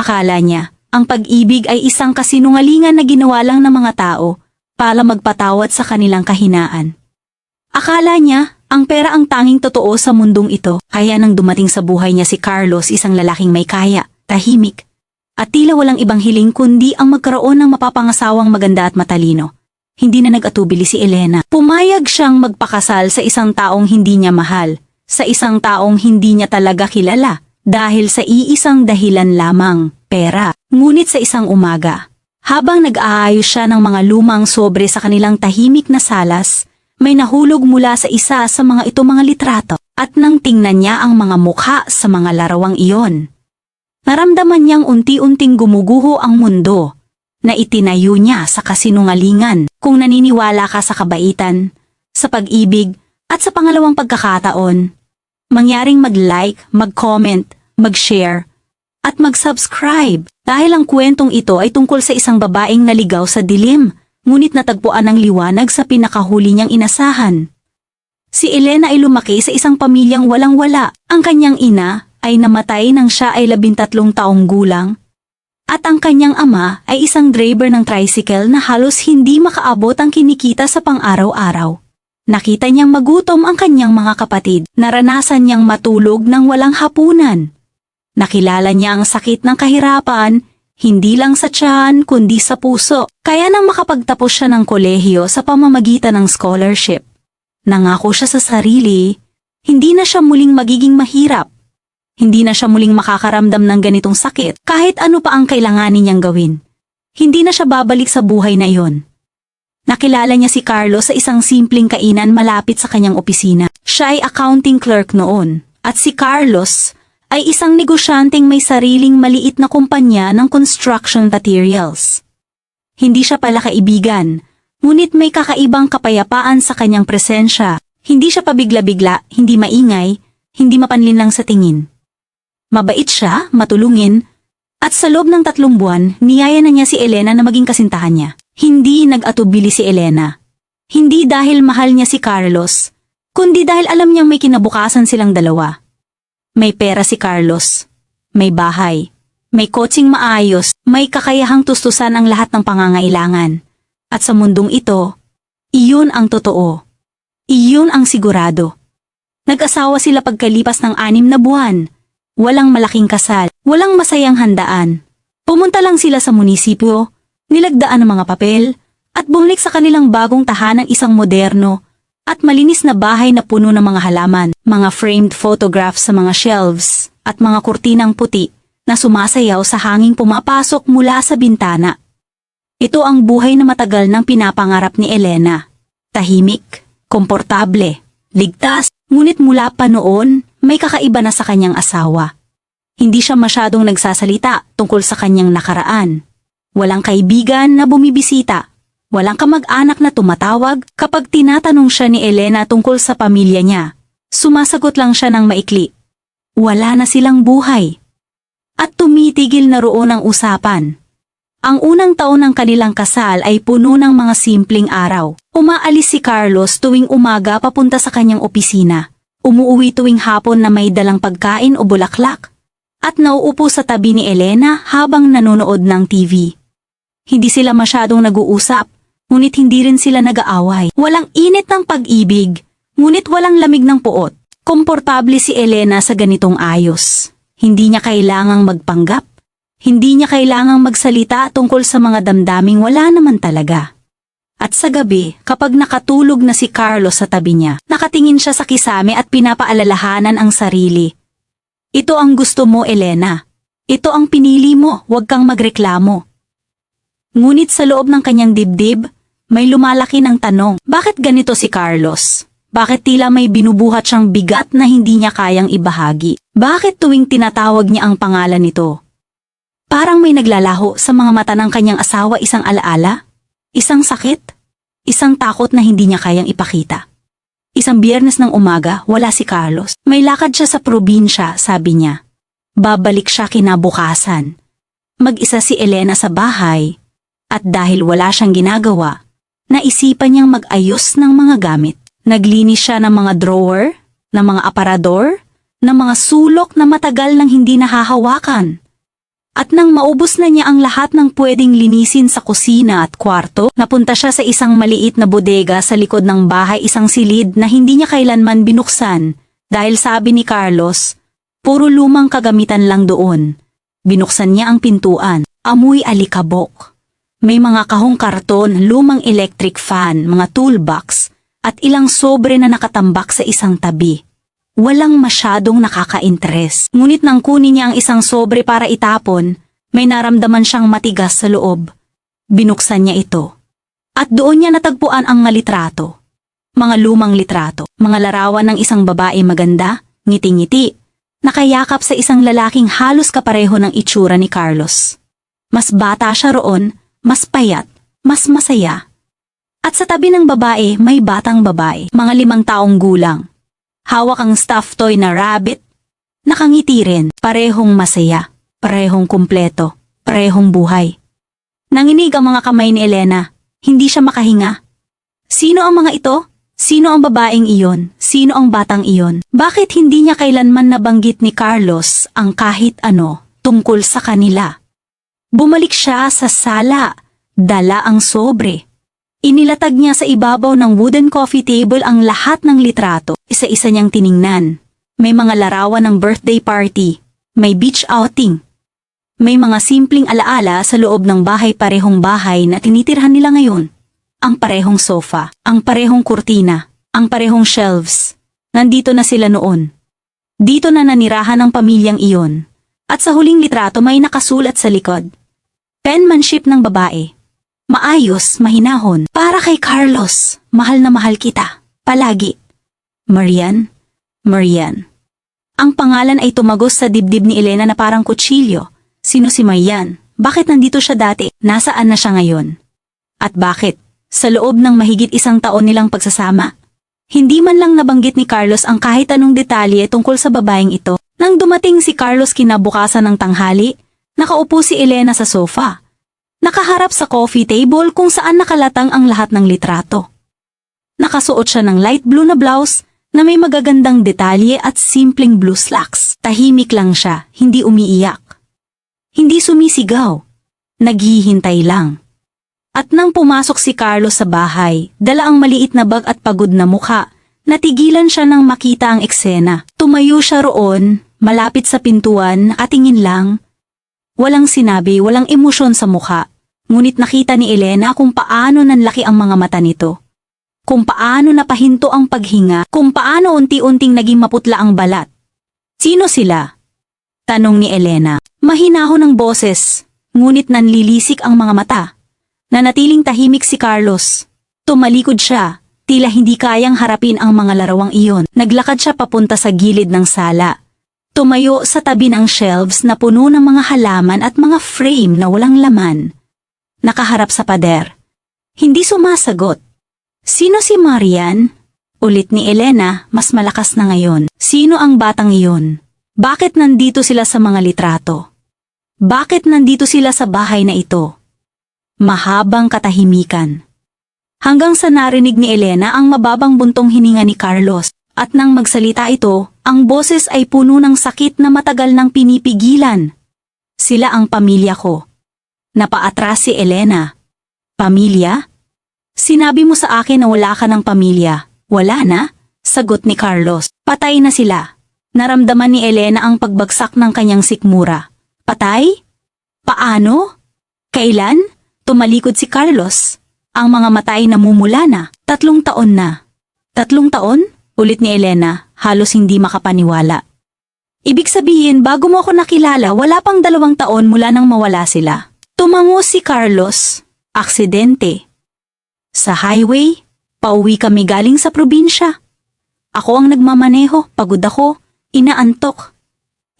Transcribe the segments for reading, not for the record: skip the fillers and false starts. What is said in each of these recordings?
Akala niya, ang pag-ibig ay isang kasinungalingan na ginawa lang ng mga tao para magpatawad sa kanilang kahinaan. Akala niya, ang pera ang tanging totoo sa mundong ito. Kaya nang dumating sa buhay niya si Carlos, isang lalaking may kaya, tahimik, at tila walang ibang hiling kundi ang magkaroon ng mapapangasawang maganda at matalino. Hindi na nag-atubili si Elena. Pumayag siyang magpakasal sa isang taong hindi niya mahal, sa isang taong hindi niya talaga kilala, dahil sa iisang dahilan lamang, pera. Ngunit sa isang umaga, habang nag-aayos siya ng mga lumang sobre sa kanilang tahimik na salas, may nahulog mula sa isa sa mga litrato, at nang tingnan niya ang mga mukha sa mga larawang iyon, naramdaman niyang unti-unting gumuguho ang mundo na itinayo niya sa kasinungalingan. Kung naniniwala ka sa kabaitan, sa pag-ibig, at sa pangalawang pagkakataon, mangyaring mag-like, mag-comment, mag-share, at mag-subscribe. Dahil ang kwentong ito ay tungkol sa isang babaeng naligaw sa dilim, ngunit natagpuan ng liwanag sa pinakahuli niyang inasahan. Si Elena ay lumaki sa isang pamilyang walang-wala. Ang kanyang ina ay namatay nang siya ay 13 taong gulang, at ang kanyang ama ay isang driver ng tricycle na halos hindi makaabot ang kinikita sa pang-araw-araw. Nakita niyang magutom ang kanyang mga kapatid. Naranasan niyang matulog ng walang hapunan. Nakilala niya ang sakit ng kahirapan, hindi lang sa tiyan kundi sa puso. Kaya nang makapagtapos siya ng kolehiyo sa pamamagitan ng scholarship, nangako siya sa sarili, hindi na siya muling magiging mahirap. Hindi na siya muling makakaramdam ng ganitong sakit kahit ano pa ang kailanganin niyang gawin. Hindi na siya babalik sa buhay na iyon. Nakilala niya si Carlos sa isang simpleng kainan malapit sa kanyang opisina. Siya ay accounting clerk noon, at si Carlos ay isang negosyanteng may sariling maliit na kumpanya ng construction materials. Hindi siya pala kaibigan, ngunit may kakaibang kapayapaan sa kanyang presensya. Hindi siya pabigla-bigla, hindi maingay, hindi mapanlinlang sa tingin. Mabait siya, matulungin, at sa loob ng 3 buwan, niyaya na niya si Elena na maging kasintahan niya. Hindi nag-atubili si Elena. Hindi dahil mahal niya si Carlos, kundi dahil alam niyang may kinabukasan silang dalawa. May pera si Carlos, may bahay, may kotseng maayos, may kakayahang tustusan ang lahat ng pangangailangan. At sa mundong ito, iyon ang totoo. Iyon ang sigurado. Nag-asawa sila pagkalipas ng 6 na buwan. Walang malaking kasal, walang masayang handaan. Pumunta lang sila sa munisipyo, nilagdaan ng mga papel, at bumalik sa kanilang bagong tahanan, isang moderno at malinis na bahay na puno ng mga halaman, mga framed photographs sa mga shelves, at mga kurtinang puti na sumasayaw sa hanging pumapasok mula sa bintana. Ito ang buhay na matagal nang pinapangarap ni Elena. Tahimik, komportable, ligtas, ngunit mula pa noon, may kakaiba na sa kanyang asawa. Hindi siya masyadong nagsasalita tungkol sa kanyang nakaraan. Walang kaibigan na bumibisita. Walang kamag-anak na tumatawag kapag tinatanong siya ni Elena tungkol sa pamilya niya. Sumasagot lang siya ng maikli. Wala na silang buhay. At tumitigil na roon ang usapan. Ang unang taon ng kanilang kasal ay puno ng mga simpleng araw. Umaalis si Carlos tuwing umaga papunta sa kanyang opisina. Umuuwi tuwing hapon na may dalang pagkain o bulaklak, at nauupo sa tabi ni Elena habang nanonood ng TV. Hindi sila masyadong nag-uusap, ngunit hindi rin sila nag-aaway. Walang init ng pag-ibig, ngunit walang lamig ng puot. Komportable si Elena sa ganitong ayos. Hindi niya kailangang magpanggap. Hindi niya kailangang magsalita tungkol sa mga damdaming wala naman talaga. At sa gabi, kapag nakatulog na si Carlos sa tabi niya, nakatingin siya sa kisame at pinapaalalahanan ang sarili. Ito ang gusto mo, Elena. Ito ang pinili mo, huwag kang magreklamo. Ngunit sa loob ng kanyang dibdib, may lumalaki ng tanong. Bakit ganito si Carlos? Bakit tila may binubuhat siyang bigat na hindi niya kayang ibahagi? Bakit tuwing tinatawag niya ang pangalan nito, parang may naglalaho sa mga mata ng kanyang asawa, isang alaala? Isang sakit, isang takot na hindi niya kayang ipakita. Isang Biyernes ng umaga, wala si Carlos. May lakad siya sa probinsya, sabi niya. Babalik siya kinabukasan. Mag-isa si Elena sa bahay, at dahil wala siyang ginagawa, naisipan niyang mag-ayos ng mga gamit. Naglinis siya ng mga drawer, ng mga aparador, ng mga sulok na matagal nang hindi nahahawakan. At nang maubos na niya ang lahat ng pwedeng linisin sa kusina at kwarto, napunta siya sa isang maliit na bodega sa likod ng bahay, isang silid na hindi niya kailanman binuksan dahil sabi ni Carlos, puro lumang kagamitan lang doon. Binuksan niya ang pintuan, amoy alikabok. May mga kahong karton, lumang electric fan, mga toolbox, at ilang sobre na nakatambak sa isang tabi. Walang masyadong nakaka-interes. Ngunit nang kunin niya ang isang sobre para itapon, may naramdaman siyang matigas sa loob. Binuksan niya ito. At doon niya natagpuan ang mga litrato. Mga lumang litrato. Mga larawan ng isang babae maganda, ngiti-ngiti, nakayakap sa isang lalaking halos kapareho ng itsura ni Carlos. Mas bata siya roon, mas payat, mas masaya. At sa tabi ng babae, may batang babae, mga 5 taong gulang. Hawak ang stuffed toy na rabbit. Nakangiti rin, parehong masaya, parehong kumpleto, parehong buhay. Nanginig ang mga kamay ni Elena, hindi siya makahinga. Sino ang mga ito? Sino ang babaeng iyon? Sino ang batang iyon? Bakit hindi niya kailanman nabanggit ni Carlos ang kahit ano tungkol sa kanila? Bumalik siya sa sala, dala ang sobre. Inilatag niya sa ibabaw ng wooden coffee table ang lahat ng litrato. Isa-isa niyang tiningnan. May mga larawan ng birthday party. May beach outing. May mga simpleng alaala sa loob ng bahay-parehong bahay na tinitirhan nila ngayon. Ang parehong sofa, ang parehong kurtina, ang parehong shelves. Nandito na sila noon. Dito na nanirahan ang pamilyang iyon. At sa huling litrato may nakasulat sa likod. Penmanship ng babae. Maayos, mahinahon. Para kay Carlos, mahal na mahal kita. Palagi. Marian, Marian. Ang pangalan ay tumagos sa dibdib ni Elena na parang kutsilyo. Sino si Marian? Bakit nandito siya dati? Nasaan na siya ngayon? At bakit? Sa loob ng mahigit 1 taon nilang pagsasama. Hindi man lang nabanggit ni Carlos ang kahit anong detalye tungkol sa babaeng ito. Nang dumating si Carlos kinabukasan ng tanghali, nakaupo si Elena sa sofa. Nakaharap sa coffee table kung saan nakalatang ang lahat ng litrato. Nakasuot siya ng light blue na blouse na may magagandang detalye at simpleng blue slacks. Tahimik lang siya, hindi umiiyak. Hindi sumisigaw. Naghihintay lang. At nang pumasok si Carlos sa bahay, dala ang maliit na bag at pagod na mukha, natigilan siya nang makita ang eksena. Tumayo siya roon, malapit sa pintuan, nakatingin lang. Walang sinabi, walang emosyon sa mukha. Ngunit nakita ni Elena kung paano nanlaki ang mga mata nito. Kung paano napahinto ang paghinga, kung paano unti-unting naging maputla ang balat. Sino sila? Tanong ni Elena. Mahinahon ang boses, ngunit nanlilisik ang mga mata. Nanatiling tahimik si Carlos. Tumalikod siya, tila hindi kayang harapin ang mga larawang iyon. Naglakad siya papunta sa gilid ng sala. Tumayo sa tabi ng shelves na puno ng mga halaman at mga frame na walang laman. Nakaharap sa pader. Hindi sumasagot. Sino si Marian? Ulit ni Elena, mas malakas na ngayon. Sino ang batang iyon? Bakit nandito sila sa mga litrato? Bakit nandito sila sa bahay na ito? Mahabang katahimikan. Hanggang sa narinig ni Elena ang mababang buntong hininga ni Carlos. At nang magsalita ito, ang boses ay puno ng sakit na matagal nang pinipigilan. Sila ang pamilya ko. Napaatras si Elena. Pamilya? Sinabi mo sa akin na wala ka ng pamilya. Wala na? Sagot ni Carlos. Patay na sila. Naramdaman ni Elena ang pagbagsak ng kanyang sikmura. Patay? Paano? Kailan? Tumalikod si Carlos. Ang mga mata ay namumula na. 3 taon na. 3 taon? Ulit ni Elena, halos hindi makapaniwala. Ibig sabihin, bago mo ako nakilala, wala pang 2 taon mula nang mawala sila. Tumango si Carlos. Aksidente. Sa highway, pauwi kami galing sa probinsya. Ako ang nagmamaneho, pagod ako, inaantok.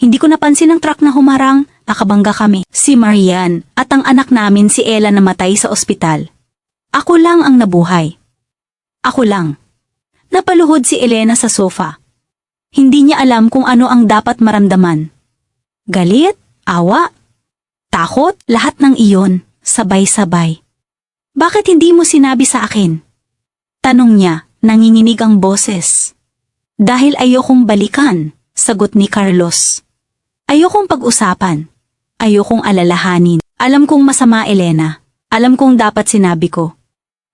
Hindi ko napansin ang truck na humarang, nakabangga kami. Si Marian at ang anak namin si Ella namatay sa ospital. Ako lang ang nabuhay. Ako lang. Napaluhod si Elena sa sofa. Hindi niya alam kung ano ang dapat maramdaman. Galit, awa, takot, lahat ng iyon, sabay-sabay. Bakit hindi mo sinabi sa akin? Tanong niya, nanginginig ang boses. Dahil ayokong balikan, sagot ni Carlos. Ayokong pag-usapan. Ayokong alalahanin. Alam kong masama, Elena. Alam kong dapat sinabi ko.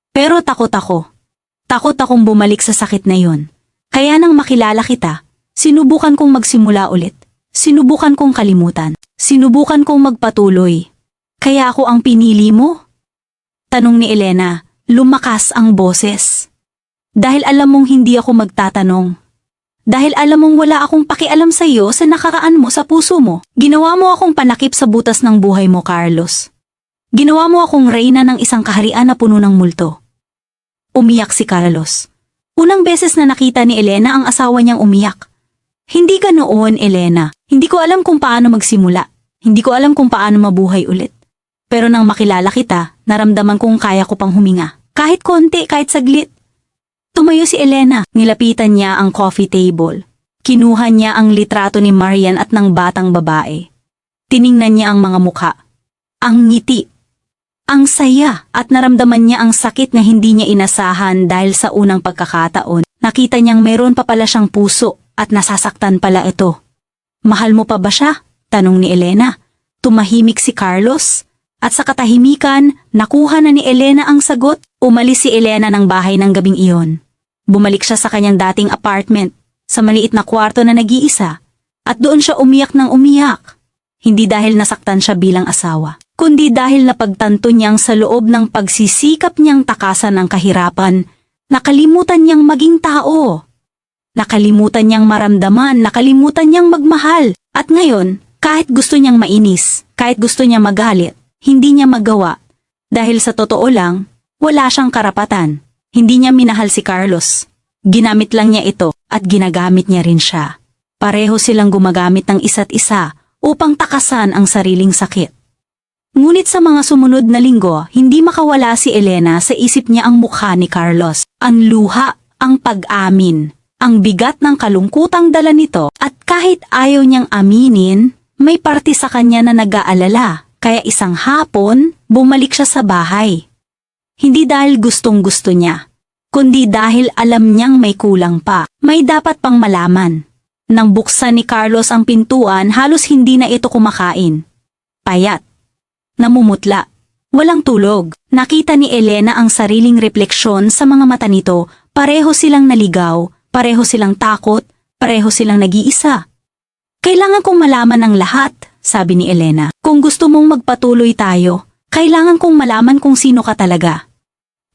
Pero takot ako. Takot akong bumalik sa sakit na yon. Kaya nang makilala kita, sinubukan kong magsimula ulit. Sinubukan kong kalimutan. Sinubukan kong magpatuloy. Kaya ako ang pinili mo? Tanong ni Elena, lumakas ang boses. Dahil alam mong hindi ako magtatanong. Dahil alam mong wala akong pakialam sa iyo sa nakaraan mo sa puso mo. Ginawa mo akong panakip sa butas ng buhay mo, Carlos. Ginawa mo akong reyna ng isang kaharian na puno ng multo. Umiyak si Carlos. Unang beses na nakita ni Elena ang asawa niyang umiyak. Hindi ka noon, Elena. Hindi ko alam kung paano magsimula. Hindi ko alam kung paano mabuhay ulit. Pero nang makilala kita, naramdaman kong kaya ko pang huminga. Kahit konti, kahit saglit. Tumayo si Elena. Nilapitan niya ang coffee table. Kinuha niya ang litrato ni Marian at ng batang babae. Tiningnan niya ang mga mukha. Ang ngiti. Ang saya at naramdaman niya ang sakit na hindi niya inasahan dahil sa unang pagkakataon. Nakita niyang meron pa pala siyang puso at nasasaktan pala ito. Mahal mo pa ba siya? Tanong ni Elena. Tumahimik si Carlos. At sa katahimikan, nakuha na ni Elena ang sagot. Umalis si Elena ng bahay ng gabing iyon. Bumalik siya sa kanyang dating apartment, sa maliit na kwarto na nag-iisa, at doon siya umiyak ng umiyak. Hindi dahil nasaktan siya bilang asawa, kundi dahil napagtanto niyang sa loob ng pagsisikap niyang takasan ng kahirapan, nakalimutan niyang maging tao. Nakalimutan niyang maramdaman, nakalimutan niyang magmahal. At ngayon, kahit gusto niyang mainis, kahit gusto niyang magalit, hindi niya magawa. Dahil sa totoo lang, wala siyang karapatan. Hindi niya minahal si Carlos. Ginamit lang niya ito at ginagamit niya rin siya. Pareho silang gumagamit ng isa't isa upang takasan ang sariling sakit. Ngunit sa mga sumunod na linggo, hindi makawala si Elena sa isip niya ang mukha ni Carlos. Ang luha, ang pag-amin, ang bigat ng kalungkutang dala nito at kahit ayaw niyang aminin, may parte sa kanya na nag-aalala. Kaya isang hapon, bumalik siya sa bahay. Hindi dahil gustong-gusto niya, kundi dahil alam niyang may kulang pa, may dapat pang malaman. Nang buksan ni Carlos ang pintuan, halos hindi na ito kumakain. Payat. Namumutla. Walang tulog. Nakita ni Elena ang sariling refleksyon sa mga mata nito. Pareho silang naligaw, pareho silang takot, pareho silang nag-iisa. Kailangan kong malaman ang lahat, sabi ni Elena. Kung gusto mong magpatuloy tayo, kailangan kong malaman kung sino ka talaga.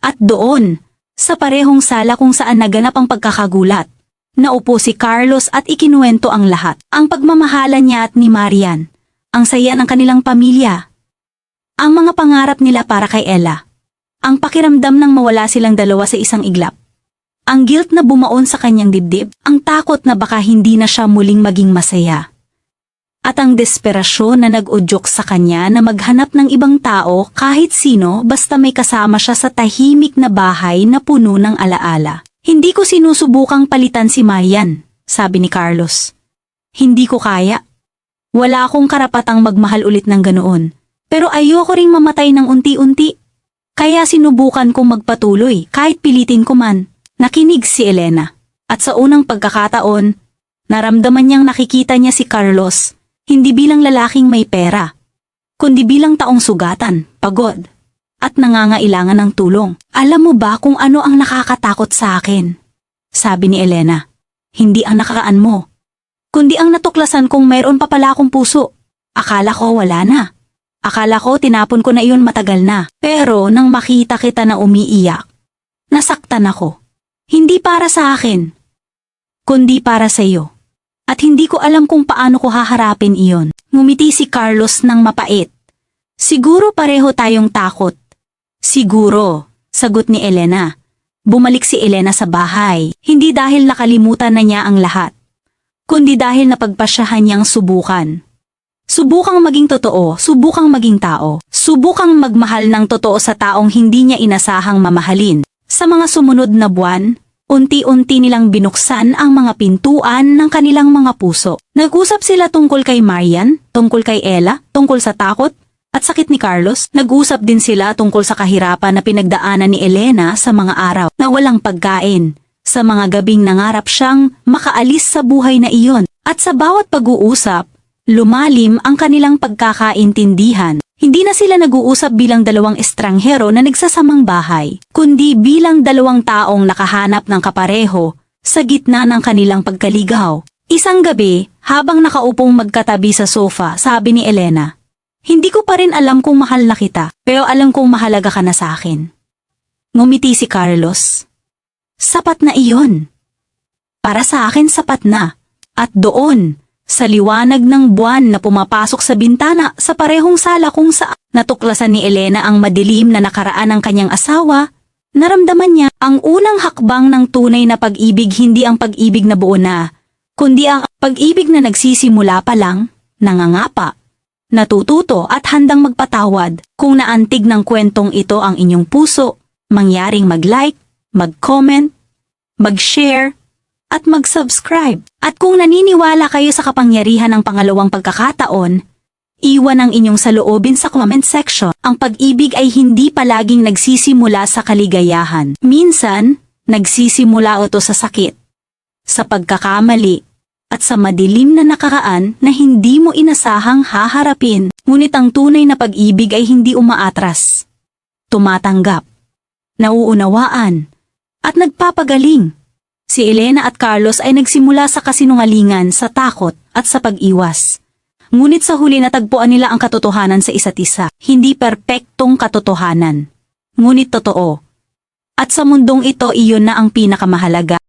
At doon, sa parehong sala kung saan naganap ang pagkakagulat, naupo si Carlos at ikinuwento ang lahat. Ang pagmamahalan niya at ni Marian, ang saya ng kanilang pamilya, ang mga pangarap nila para kay Ella, ang pakiramdam ng mawala silang dalawa sa isang iglap, ang guilt na bumaon sa kanyang dibdib, ang takot na baka hindi na siya muling maging masaya. At ang desperasyon na nag-udyok sa kanya na maghanap ng ibang tao kahit sino basta may kasama siya sa tahimik na bahay na puno ng alaala. Hindi ko sinusubukang palitan si Marian, sabi ni Carlos. Hindi ko kaya. Wala akong karapatang magmahal ulit ng ganoon. Pero ayoko ring mamatay ng unti-unti. Kaya sinubukan kong magpatuloy kahit pilitin ko man. Nakinig si Elena. At sa unang pagkakataon, naramdaman niyang nakikita niya si Carlos. Hindi bilang lalaking may pera, kundi bilang taong sugatan, pagod, at nangangailangan ng tulong. Alam mo ba kung ano ang nakakatakot sa akin? Sabi ni Elena. Hindi ang nakaraan mo, kundi ang natuklasan kong mayroon pa pala akong puso. Akala ko wala na. Akala ko tinapon ko na iyon matagal na. Pero nang makita kita na umiiyak, nasaktan ako. Hindi para sa akin, kundi para sa iyo. At hindi ko alam kung paano ko haharapin iyon. Ngumiti si Carlos ng mapait. Siguro pareho tayong takot. Siguro, sagot ni Elena. Bumalik si Elena sa bahay, hindi dahil nakalimutan na niya ang lahat, kundi dahil napagpasyahan niyang subukan. Subukang maging totoo, subukang maging tao, subukang magmahal ng totoo sa taong hindi niya inasahang mamahalin. Sa mga sumunod na buwan, unti-unti nilang binuksan ang mga pintuan ng kanilang mga puso. Nag-usap sila tungkol kay Marian, tungkol kay Ella, tungkol sa takot at sakit ni Carlos. Nag-usap din sila tungkol sa kahirapan na pinagdaanan ni Elena sa mga araw na walang pagkain, sa mga gabing nangarap siyang makaalis sa buhay na iyon. At sa bawat pag-uusap, Lumalim ang kanilang pagkakaintindihan. Hindi na sila nag-uusap bilang dalawang estranghero na nagsasamang bahay, kundi bilang dalawang taong nakahanap ng kapareho sa gitna ng kanilang pagkaligaw. Isang gabi, habang nakaupong magkatabi sa sofa, sabi ni Elena, "Hindi ko pa rin alam kung mahal na kita, pero alam kong mahalaga ka na sa akin." Ngumiti si Carlos. "Sapat na iyon. Para sa akin sapat na." At doon, sa liwanag ng buwan na pumapasok sa bintana sa parehong sala kung saan natuklasan ni Elena ang madilim na nakaraan ng kanyang asawa, naramdaman niya ang unang hakbang ng tunay na pag-ibig, hindi ang pag-ibig na buo na, kundi ang pag-ibig na nagsisimula pa lang, nangangapa, natututo at handang magpatawad. Kung naantig ng kwentong ito ang inyong puso, mangyaring mag-like, mag-comment, mag-share, at mag-subscribe. At kung naniniwala kayo sa kapangyarihan ng pangalawang pagkakataon, iwan ang inyong saloobin sa comment section. Ang pag-ibig ay hindi palaging nagsisimula sa kaligayahan. Minsan, nagsisimula ito sa sakit, sa pagkakamali, at sa madilim na nakaraan na hindi mo inasahang haharapin. Ngunit ang tunay na pag-ibig ay hindi umaatras, tumatanggap, nauunawaan, at nagpapagaling. Si Elena at Carlos ay nagsimula sa kasinungalingan, sa takot at sa pag-iwas. Ngunit sa huli natagpuan nila ang katotohanan sa isa't isa. Hindi perpektong katotohanan, ngunit totoo. At sa mundong ito, iyon na ang pinakamahalaga.